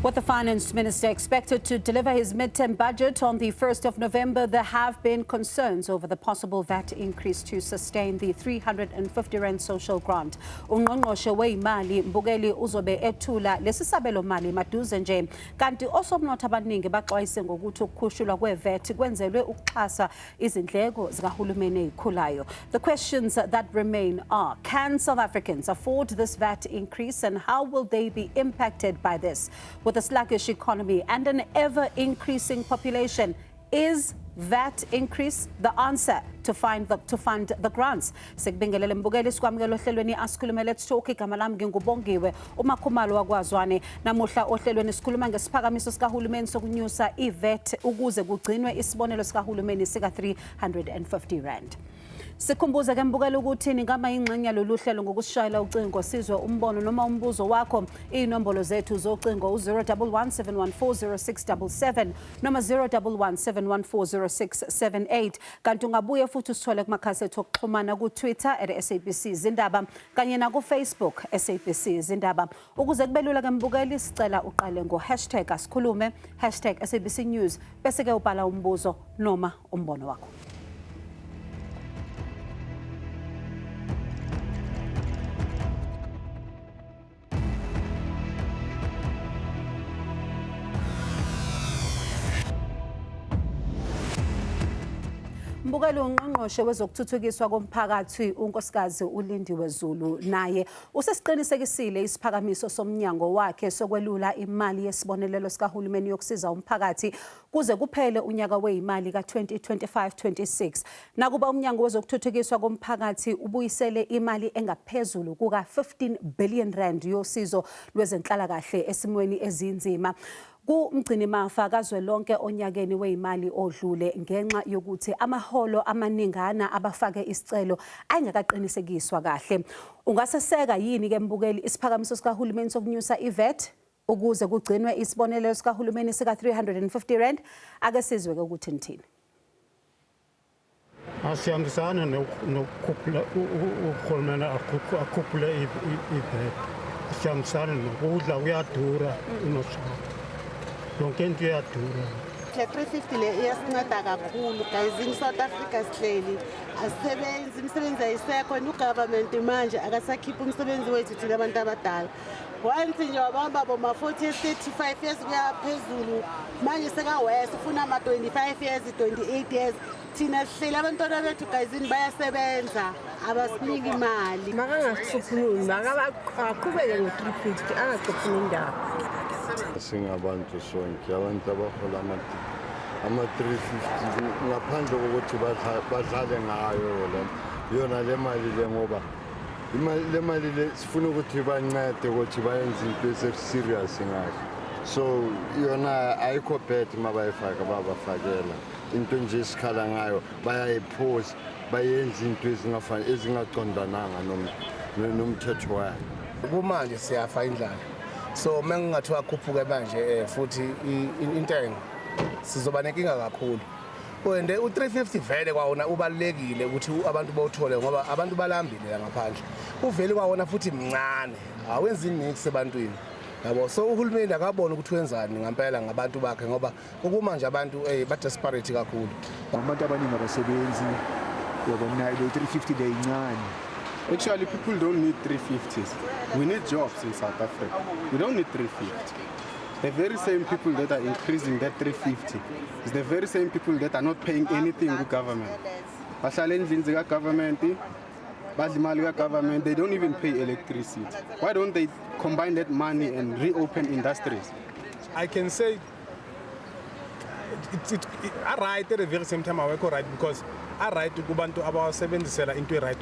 With the Finance Minister expected to deliver his mid-term budget on the 1st of November, there have been concerns over the possible VAT increase to sustain the 350 rand social grant. Unqonqoshe wezimali mbukeli uzobe ethula lesisabelo mali maduze nje. Kanti osomnotho abaningi baxwayise ngokuthi ukukhushulwa kwe-VAT kwenzelwe ukuxhasa izindleko zikahulumeni ezikhulayo. The questions that remain are, can South Africans afford this VAT increase and how will they be impacted by this? With a sluggish economy and an ever-increasing population, is VAT increase the answer to fund the grants? Sikubingelele mbukeli sikwamukela ohlelweni Asikhulume. Let's talk. Igama lami ngingubongiwe umakhumalo wakwazwane. Namuhla ohlelweni sikhuluma ngesiphakamiso sikahulumeni sokunyusa iVAT ukuze kugcinwe isibonelo sikahulumeni sika 350 rand. Sikhumbuze ke mbukela ukuthi ningama ingxenye lolu hlelo ngokusishayela ucingo sizwe umbono noma umbuzo wakho. Inombolo zethu zocingo 0117140677 noma 0117140678. Kanti ungabuye futhi usithole kumakhasi ethu okuxhumana ku Twitter @SABC Izindaba kanye na ku Facebook SABC Izindaba. Ukuze kubelula ke mbukeli sicela uqale ngo #Asikhulume #SABC News bese ke ubhala umbuzo noma umbono wakho. Mbukeli Unqonqoshe wezokuthuthukiswa komphakathi unkosikazi uLindiwe Zulu naye usesiqinisekisile isiphakamiso somnyango wakhe sokwelula imali yesibonelelo sikahulumeni yokusiza umphakathi kuze kuphele unyaka wezimali ka-2025-26. Nakuba umnyango wezokuthuthukiswa komphakathi ubuyisele imali engaphezulu kuka 15 billion rand yosizo lwezenhlalakahle esimweni ezinzima. Kumgcini mafa kazwelonke onyakeni wezimali odlule ngenxa yokuthi amaholo amaningana abafake isicelo ayingakaqinisekiswa kahle. Ungaseseka yini ke mbukeli isiphakamiso sikahulumeni sokunyusa iVAT ukuze kugcinwe isibonelelo sikahulumeni sika 350 rand? Ake sizwe ke ukuthi nithini. Asihambisana nokukhuphula uhulumeni akhuphule iVAT. Asihambisana nokudla kuyadura unoshawa. Yonke into iyadura. Le 350 le iyasinceda kakhulu guys in South Africa sihleli asisebenzi imisebenzi ayisekho ugovernment manje akasakhipha umsebenzi wethu thina abantu abadala. Once nje wabamba boma 40 years 35 years kuya phezulu manje seka west ufuna ama 25 years 28 years thina sihleli abantwana bethu guys bayasebenza abasiniki imali. Makangasiphuluni makaqhubeke ngo350 angachophuni indaba. Singabantu sonke abantu abahola ama-350 ngaphandle kokuthi badlale ngayo yona le mali le ngoba le mali le sifuna ukuthi bancede ukuthi bayenze into ese-serious ngayo. So yona ayikho bad mabayifaka babafakela into nje esikhala ngayo bayayiphosa bayenze into ezingaqondananga nomthetho wayo. Kumanje siyafa indlala. So mengingathi wakhuphuke manje futhi intengo sizoba nenkinga kakhulu. Wende u350 vele kwawona ubalekile ukuthi abantu bawuthole ngoba abantu balambile ngaphandle. Uveli kwawona futhi mncane. Awenzi niksi ebantwini. Yabo so uhulumeni akabona ukuthi wenzani ngempela ngabantu bakhe ngoba ukumanje abantu ba desperate kakhulu. Abantu abaningi abasebenzi yabona le350 leyincane. Actually, people don't need 350s. We need jobs in South Africa. We don't need 350. The very same people that are increasing that 350 is the very same people that are not paying anything to government. Government, they don't even pay electricity. Why don't they combine that money and reopen industries? I can say I write at the very same time I work right because I write to Kubantu about 70 into right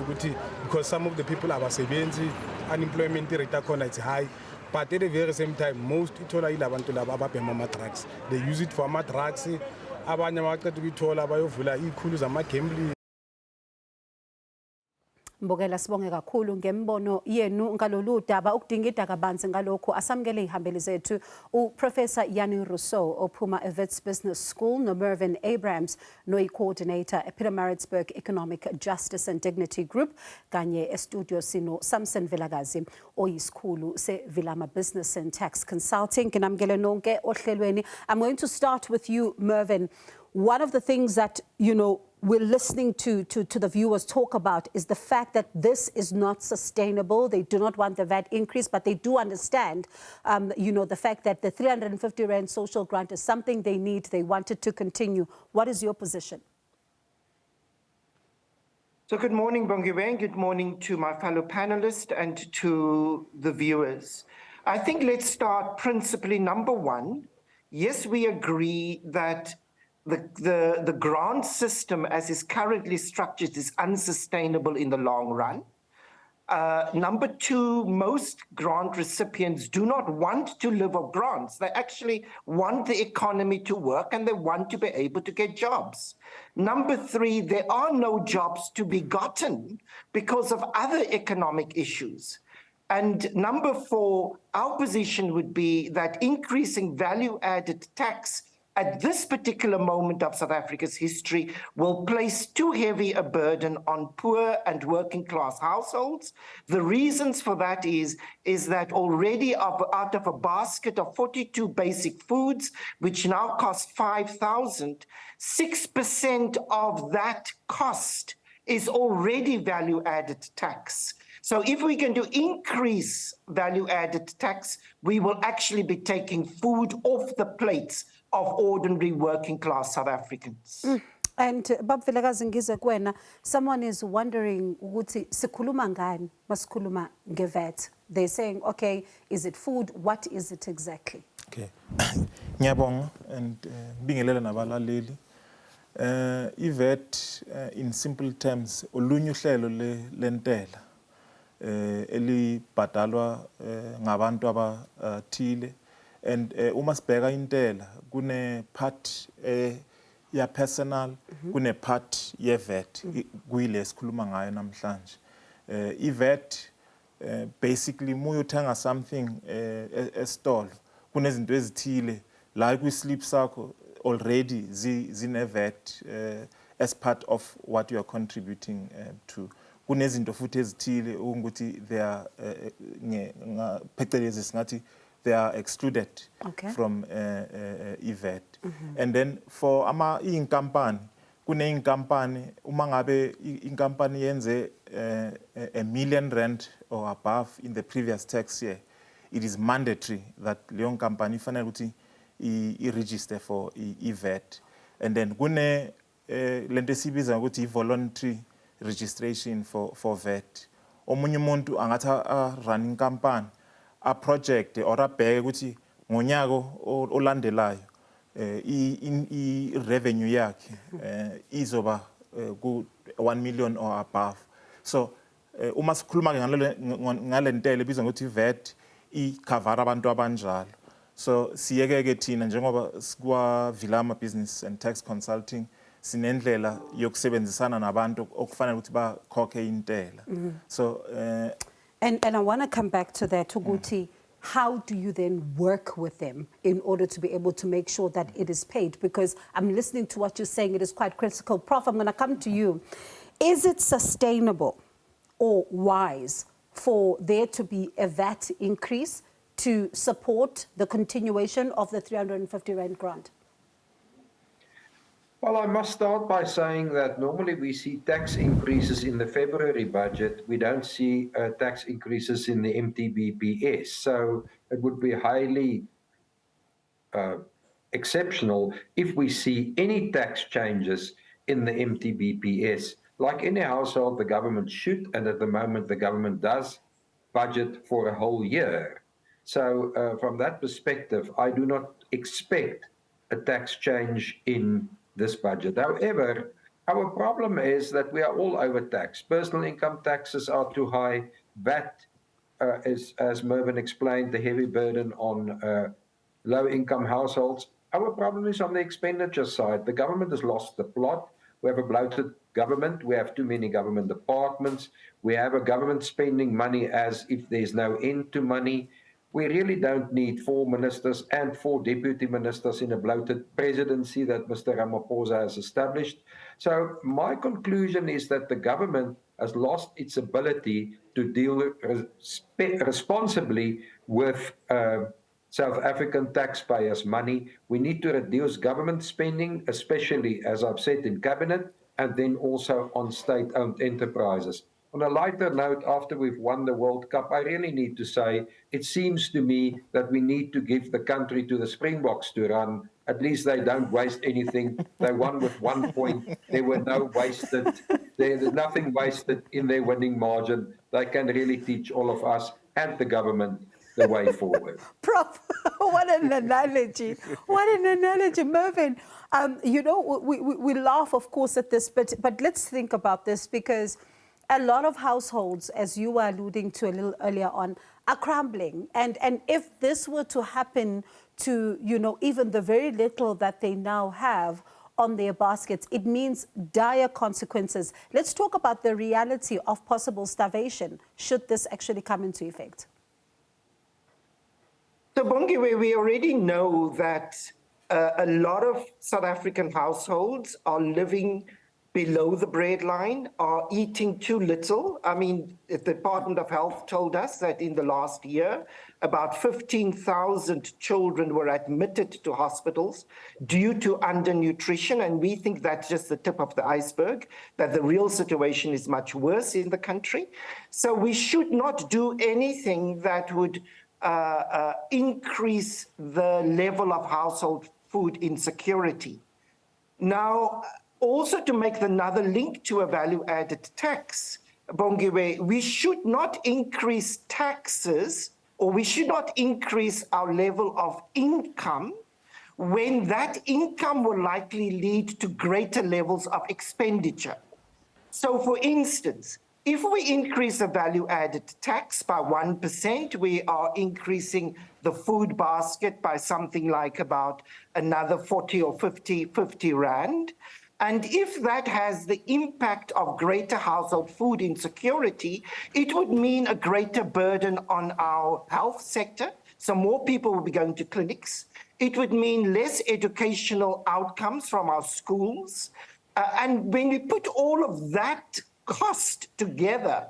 because some of the people are sebenzi, unemployment rate is high. But at the very same time, most itola ilabantu laba ababhema drugs. They use it for drugs. Abanye baqeda ukuthola bayovula ikhulu zama gambling. Mbukela sibonge kakhulu ngembono yenu ngalolu daba ukudingida kabanzi ngalokho asamukele ihambeli zethu uProfessor Jannie Rossouw ophuma eWits Business School noMervyn Abrahams co-ordinator ePietermaritzburg Economic Justice and Dignity Group kanye estudio sino Samson Vilakazi oyisikhulu seVilama Business and Tax Consulting. Nginamukele nonke ohlelweni. I'm going to start with you, Mervyn. One of the things that, we're listening to the viewers talk about is the fact that this is not sustainable. They do not want the VAT increase, but they do understand, the fact that the 350 Rand social grant is something they need. They want it to continue. What is your position? So good morning, Bongiwe. Good morning to my fellow panelists and to the viewers. I think let's start principally number one. Yes, we agree that the grant system as is currently structured is unsustainable in the long run. Number two, most grant recipients do not want to live off grants. They actually want the economy to work and they want to be able to get jobs. Number three, there are no jobs to be gotten because of other economic issues. And number four, our position would be that increasing value-added tax at this particular moment of South Africa's history will place too heavy a burden on poor and working class households. The reasons for that is that already out of a basket of 42 basic foods, which now cost 5,000, 6% of that cost is already value-added tax. So if we can increase value-added tax, we will actually be taking food off the plates of ordinary working class South Africans. And Bab Vilakazi ngize kuwena, someone is wondering ukuthi sikhuluma ngani masikhuluma ngeVAT. They're saying, okay, is it food? What is it exactly? Okay. Ngiyabonga and bingelela nabalaleli. iVAT in simple terms olunye uhlelo lentela elibhadalwa ngabantu abathile. And uma sibheka intela kune part ya personal kune part ye VAT kuyile sikhuluma ngayo namhlanje. iVAT basically muyothenga something esitolo kunezinto ezithile la kwi-slip sakho already zine VAT as part of what you are contributing to. Kunezinto futhi ezithile ukuthi they are phecelezi singathi they are excluded from iVAT. And then for inkampani kune inkampani uma ngabe inkampani yenze R1 million or above in the previous tax year, it is mandatory that leyo company ifanele ukuthi i-register for iVAT. And then kune lento esibiza ukuthi i-voluntary registration for VAT. Omunye umuntu angathi running company a project or abheke ukuthi ngonyaka olandelayo i-revenue yakhe izoba ku 1 million or above. So uma sikhuluma ngalentela ebizwa ngokuthi VAT i-cover abantu abanjalo. So siyeke thina njengoba sikwa Vilama Business and Tax Consulting sinendlela yokusebenzisana nabantu okufanele ukuthi bakhokhe intela. So And I want to come back to that, Uguti. How do you then work with them in order to be able to make sure that it is paid? Because I'm listening to what you're saying, it is quite critical. Prof, I'm going to come to you. Is it sustainable or wise for there to be a VAT increase to support the continuation of the 350 Rand grant? Well, I must start by saying that normally we see tax increases in the February budget. We don't see tax increases in the MTBPS. So it would be highly exceptional if we see any tax changes in the MTBPS. Like any household, the government should, and at the moment the government does, budget for a whole year. So from that perspective, I do not expect a tax change in this budget. However, our problem is that we are all overtaxed. Personal income taxes are too high. VAT is, as Mervyn explained, the heavy burden on low-income households. Our problem is on the expenditure side. The government has lost the plot. We have a bloated government. We have too many government departments. We have a government spending money as if there's no end to money. We really don't need 4 ministers and 4 deputy ministers in a bloated presidency that Mr. Ramaphosa has established. So my conclusion is that the government has lost its ability to deal responsibly with South African taxpayers' money. We need to reduce government spending, especially, as I've said, in cabinet, and then also on state-owned enterprises. On a lighter note, after we've won the World Cup, I really need to say, it seems to me that we need to give the country to the Springboks to run. At least they don't waste anything. They won with 1 point. There were no wasted. There's nothing wasted in their winning margin. They can really teach all of us and the government the way forward. Prof, what an analogy. What an analogy, Mervyn. You know, we laugh, of course, at this, but let's think about this, because a lot of households, as you were alluding to a little earlier on, are crumbling. And if this were to happen to, you know, even the very little that they now have on their baskets, it means dire consequences. Let's talk about the reality of possible starvation should this actually come into effect. So, Bongiwe, we already know that a lot of South African households are living below the breadline, are eating too little. I mean, the Department of Health told us that in the last year, about 15,000 children were admitted to hospitals due to undernutrition, and we think that's just the tip of the iceberg, that the real situation is much worse in the country. So we should not do anything that would increase the level of household food insecurity. Now, also to make another link to a value-added tax, Bongiwe, we should not increase taxes, or we should not increase our level of income when that income will likely lead to greater levels of expenditure. So, for instance, if we increase the value-added tax by 1%, we are increasing the food basket by something like about another 40 or 50 rand. And if that has the impact of greater household food insecurity, it would mean a greater burden on our health sector. So more people will be going to clinics. It would mean less educational outcomes from our schools. And when we put all of that cost together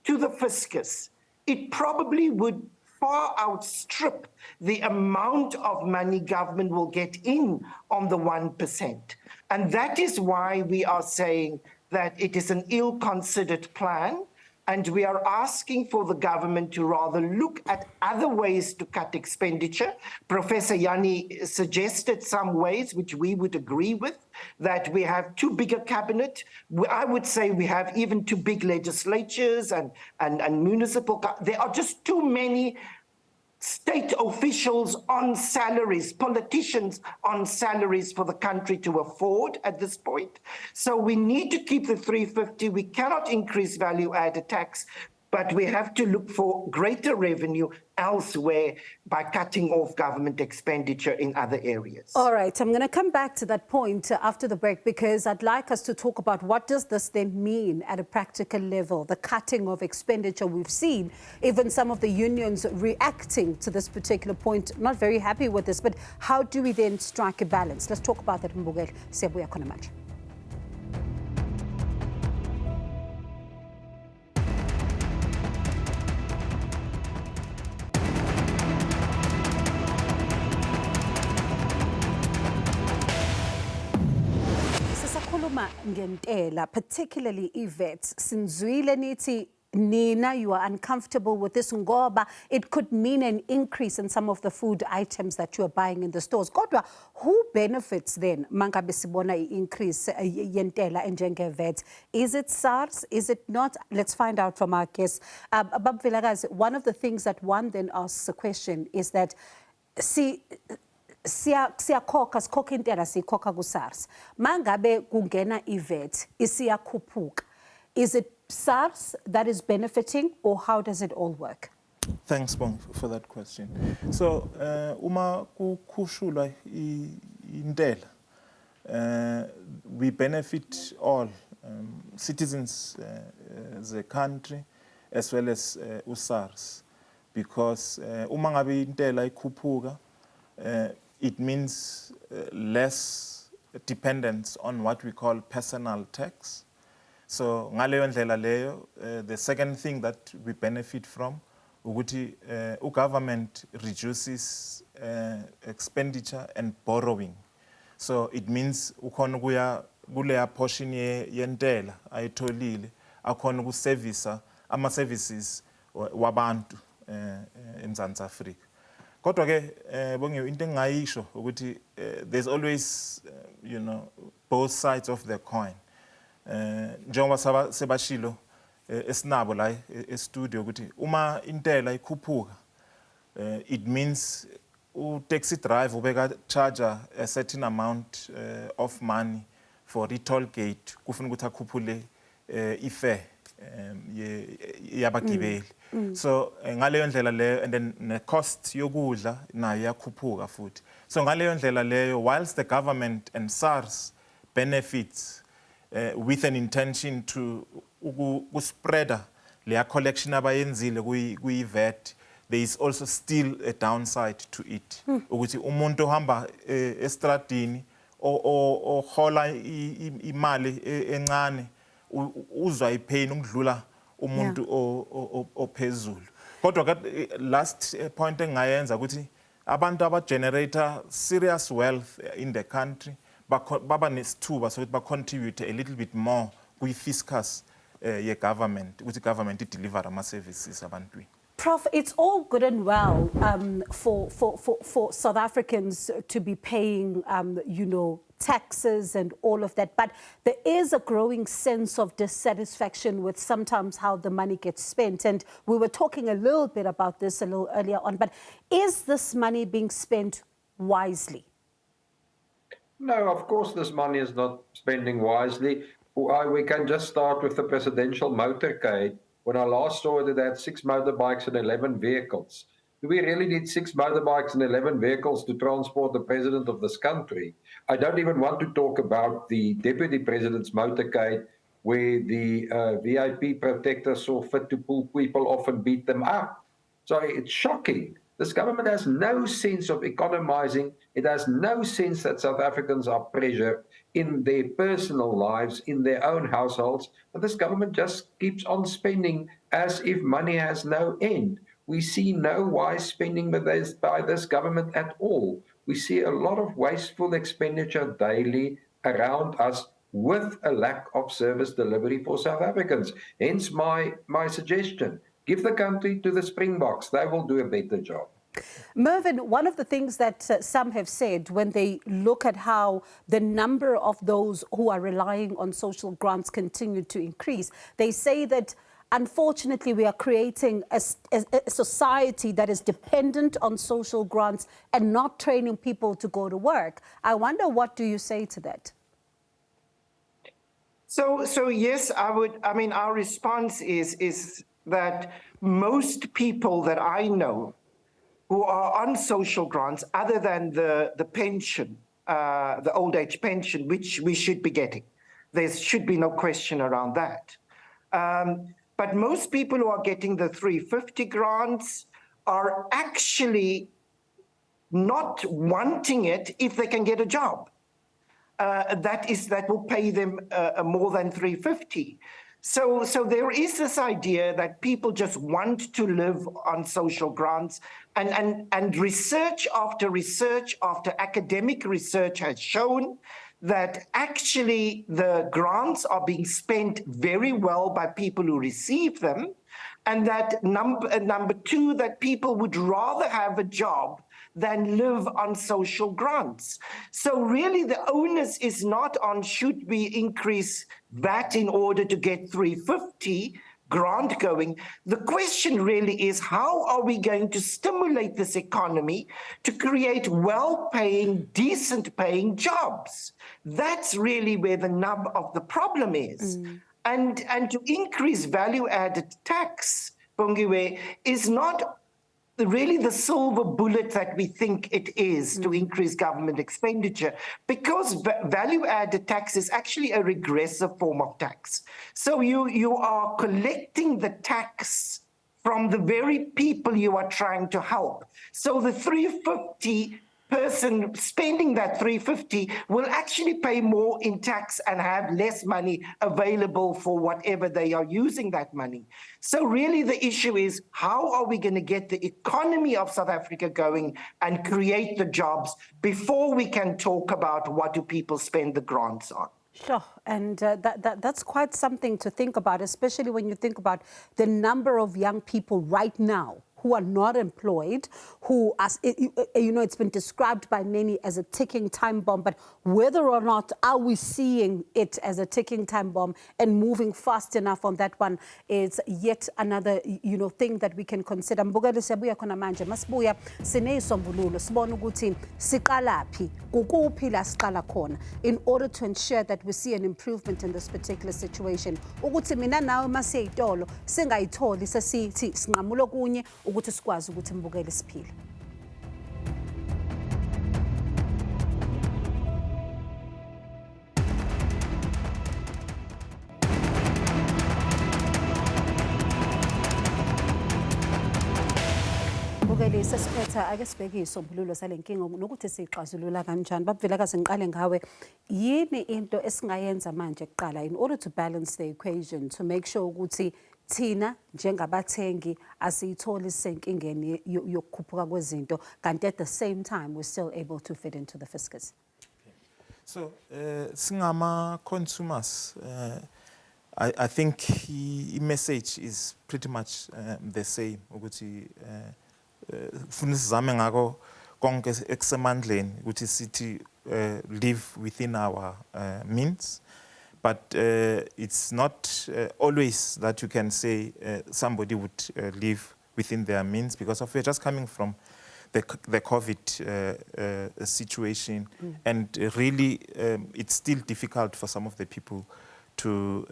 to the fiscus, it probably would far outstrip the amount of money government will get in on the 1%. And that is why we are saying that it is an ill-considered plan, and we are asking for the government to rather look at other ways to cut expenditure. Professor Jannie suggested some ways which we would agree with, that we have too big a cabinet. I would say we have even too big legislatures and municipal. There are just too many state officials on salaries, politicians on salaries for the country to afford at this point. So we need to keep the 350. We cannot increase value-added tax, but we have to look for greater revenue elsewhere by cutting off government expenditure in other areas. All right, I'm going to come back to that point after the break, because I'd like us to talk about what does this then mean at a practical level, the cutting of expenditure. We've seen even some of the unions reacting to this particular point, not very happy with this, but how do we then strike a balance? Let's talk about that, mbukeli. Siyabuya khona manje. Ngentela, particularly iVAT, sinzwile nithi nina, you are uncomfortable with this ngoba it could mean an increase in some of the food items that you are buying in the stores. Kodwa, who benefits then mangabe sibona increase yentela njenge-VAT? Is it SARS? Is it not? Let's find out from our guests. Bab Vilakazi, one of the things that one then asks a question is that siyakhokha intela sikhokha ku-SARS. Mangabe kungena iVAT isiyakhuphuka. Is it SARS that is benefiting, or how does it all work? Thanks, Bong, for that question. So, uma kukhushulwa intela, we benefit all citizens the country as well as SARS, because uma ngabe intela ikhuphuka, it means less dependence on what we call personal tax. So ngaleyo ndlela leyo, the second thing that we benefit from ukuthi government reduces expenditure and borrowing. So it means ukhona kuya kuleya portion yentela ayitholile akhona ukusevisa ama services wabantu eMzantsi Afrika. Kodwa ke bonge into engayisho ukuthi there's always both sides of the coin. Njengoba sebashilo esinabo la e-studio ukuthi uma intela ikhuphuka, it means taxi drive ubeka charger a certain amount of money for toll gate kufuna ukuthi akhuphule ifare yabagibeli. So ngaleyo ndlela leyo, and then the cost yokudla nayo yakhuphuka futhi. So ngaleyo ndlela leyo, whilst the government and SARS benefits with an intention to spread leya collection abayenzile kwi-VAT, there is also still a downside to it. Ukuthi umuntu ohamba estradini ohola imali encane uzwa ipain ukudlula umuntu ophezulu. Kodwa last point engayenza ukuthi abantu aba-generator serious wealth in the country baba nesithuba sokuthi ba-contribute a little bit more kwi-fiscus ye-government, ukuthi government i-deliver ama-services abantwini. Prof, it's all good and well for South Africans to be paying, taxes and all of that, but there is a growing sense of dissatisfaction with sometimes how the money gets spent. And we were talking a little bit about this a little earlier on, but is this money being spent wisely? No, of course this money is not spending wisely. We can just start with the presidential motorcade. When I last saw it, it had 6 motorbikes and 11 vehicles. Do we really need 6 motorbikes and 11 vehicles to transport the president of this country? I don't even want to talk about the deputy president's motorcade, where the VIP protectors saw fit to pull people off and beat them up. So it's shocking. This government has no sense of economizing. It has no sense that South Africans are pressured in their personal lives, in their own households. But this government just keeps on spending as if money has no end. We see no wise spending by this government at all. We see a lot of wasteful expenditure daily around us with a lack of service delivery for South Africans. Hence my suggestion. Give the country to the Springboks. They will do a better job. Mervyn, one of the things that some have said when they look at how the number of those who are relying on social grants continue to increase, they say that unfortunately we are creating a society that is dependent on social grants and not training people to go to work. I wonder, what do you say to that? So yes, our response is that most people that I know who are on social grants, other than the pension, the old age pension, which we should be getting, there should be no question around that. But most people who are getting the 350 grants are actually not wanting it if they can get a job. That will pay them more than 350. So there is this idea that people just want to live on social grants, and research after academic research has shown that actually the grants are being spent very well by people who receive them, and that number two, that people would rather have a job than live on social grants. So really the onus is not on should we increase VAT in order to get 350 grant going. The question really is, how are we going to stimulate this economy to create well-paying, decent-paying jobs? That's really where the nub of the problem is. And to increase value-added tax, Bongiwe, is not really the silver bullet that we think it is to increase government expenditure, because value-added tax is actually a regressive form of tax. So you are collecting the tax from the very people you are trying to help. So the 350 person spending that 350 will actually pay more in tax and have less money available for whatever they are using that money. So really the issue is, how are we going to get the economy of South Africa going and create the jobs before we can talk about what do people spend the grants on? Sure, and that's quite something to think about, especially when you think about the number of young people right now who are not employed, who, as you know, it's been described by many as a ticking time bomb, but whether or not are we seeing it as a ticking time bomb and moving fast enough on that one is yet another, you know, thing that we can consider. Mbukeli siyabuya khona manje, masibuya sineyisombululo sibona ukuthi siqalaphi kukuphi la siqala khona in order to ensure that we see an improvement in this particular situation. Ukuthi mina nawe masiyitolo singayitholi sesithi sinqamulo kunye ukuthi sikwazi ukuthi mbukeli siphile. Mbukeli sesiphetha ake sibheke isombululo salenkinga nokuthi sixazulula kanjani. Babvilakazi ngiqale ngawe, yini into esingayenza manje kuqala in order to balance the equation to make sure ukuthi thina njengabathengi asiyitholi senkingeni yokukhuphuka kwezinto kanti at the same time we're still able to fit into the fiscus? So singama consumers, I think the message is pretty much the same ukuthi funa sizame ngako konke eksemandleni ukuthi sithi live within our means. But it's not always that you can say somebody would live within their means, because we're just coming from the COVID situation, and really it's still difficult for some of the people to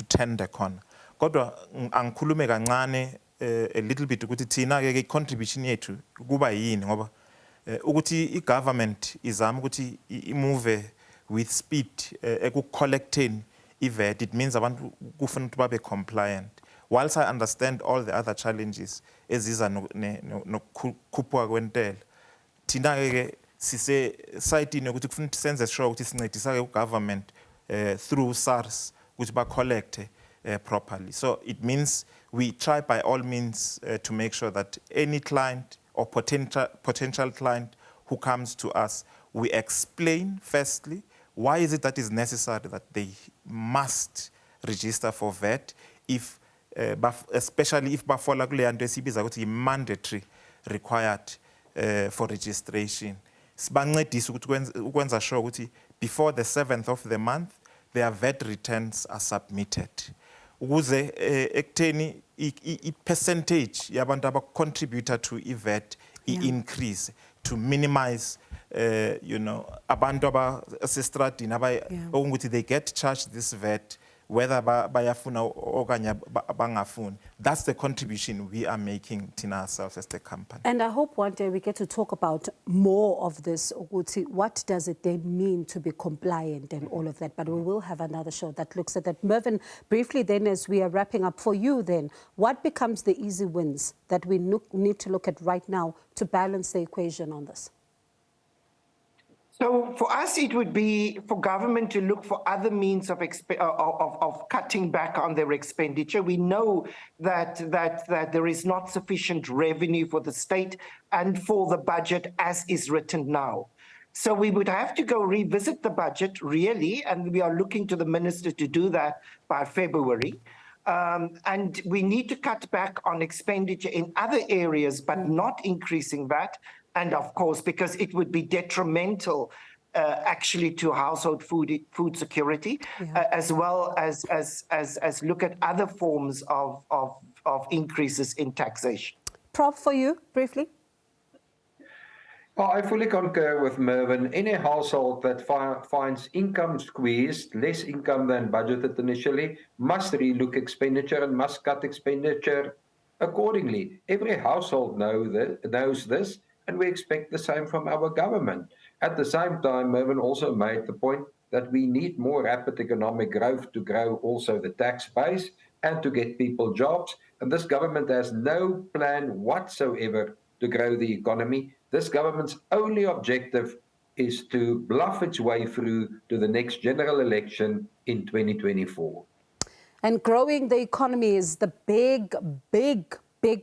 turn the corner. Kodwa angikhulume kancane a little bit ukuthi thina ke contribution yethu kuba yini, ngoba ukuthi i-government izama ukuthi imove with speed collecting iVAT, it means abantu kufuna ukuthi babe compliant. Whilst I understand all the other challenges eziza nokukhuphuka kwentela, thina ke sise site ukuthi kufuna senze sure ukuthi sincedisa ke government through SARS ukuthi ba collect properly. So it means we try by all means to make sure that any client or potential client who comes to us, we explain firstly why is it that is necessary that they must register for VAT, if especially if bafola kule yanto esibiza ukuthi mandatory required for registration. Sibancedisa ukuthi ukwenza sure ukuthi before the 7th of the month their VAT returns are submitted. Ukuze ekutheni i-percentage yabantu aba-contributor to iVAT increase to minimize you know, abantu abasestradini okungukuthi they get charged this VAT whether bayafuna okanye bangafuni. That's the contribution we are making to ourselves as the company. And I hope one day we get to talk about more of this, ukuthi, what does it then mean to be compliant and all of that, but we will have another show that looks at that. Mervyn, briefly then as we are wrapping up, for you then, what becomes the easy wins that we need to look at right now to balance the equation on this? So for us, it would be for government to look for other means of cutting back on their expenditure. We know that there is not sufficient revenue for the state and for the budget as is written now. So we would have to go revisit the budget, really, and we are looking to the minister to do that by February. And we need to cut back on expenditure in other areas, but not increasing that. And of course, because it would be detrimental actually to household food security, as well as look at other forms of increases in taxation. Prof, for you, briefly. Well, I fully concur with Mervyn. Any household that finds income squeezed, less income than budgeted initially, must relook expenditure and must cut expenditure Accordingly, every household knows this, and we expect the same from our government. At the same time, Mervyn also made the point that we need more rapid economic growth to grow also the tax base and to get people jobs. And this government has no plan whatsoever to grow the economy. This government's only objective is to bluff its way through to the next general election in 2024. And growing the economy is the big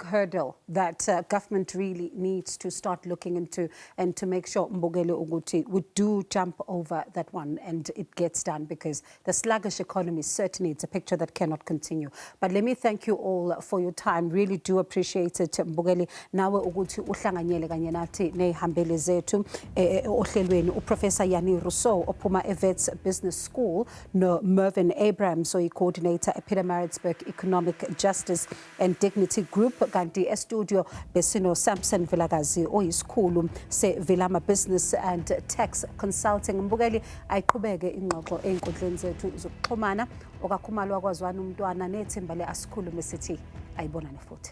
hurdle that government really needs to start looking into, and to make sure mbukeli ukuthi would do jump over that one and it gets done, because the sluggish economy, certainly it's a picture that cannot continue. But let me thank you all for your time. Really do appreciate it, mbukeli. Nawe ukuthi uhlanganyele kanye nathi nehambele zethu ohlelweni uProfessor Jannie Rossouw ophuma Wits Business School, no Mervyn Abrahams, co-ordinator Pietermaritzburg Economic Justice and Dignity Group. Kanti studio besino Samson Vilakazi Asikhulume se Vilama Business and Tax Consulting. Mbukeli ayiqhubeke ingxoxo einkundleni zethu zokuxhumana. Okakhumalwa kwazwana umntwana nethemba le Asikhulume sithi ayibonane futhi.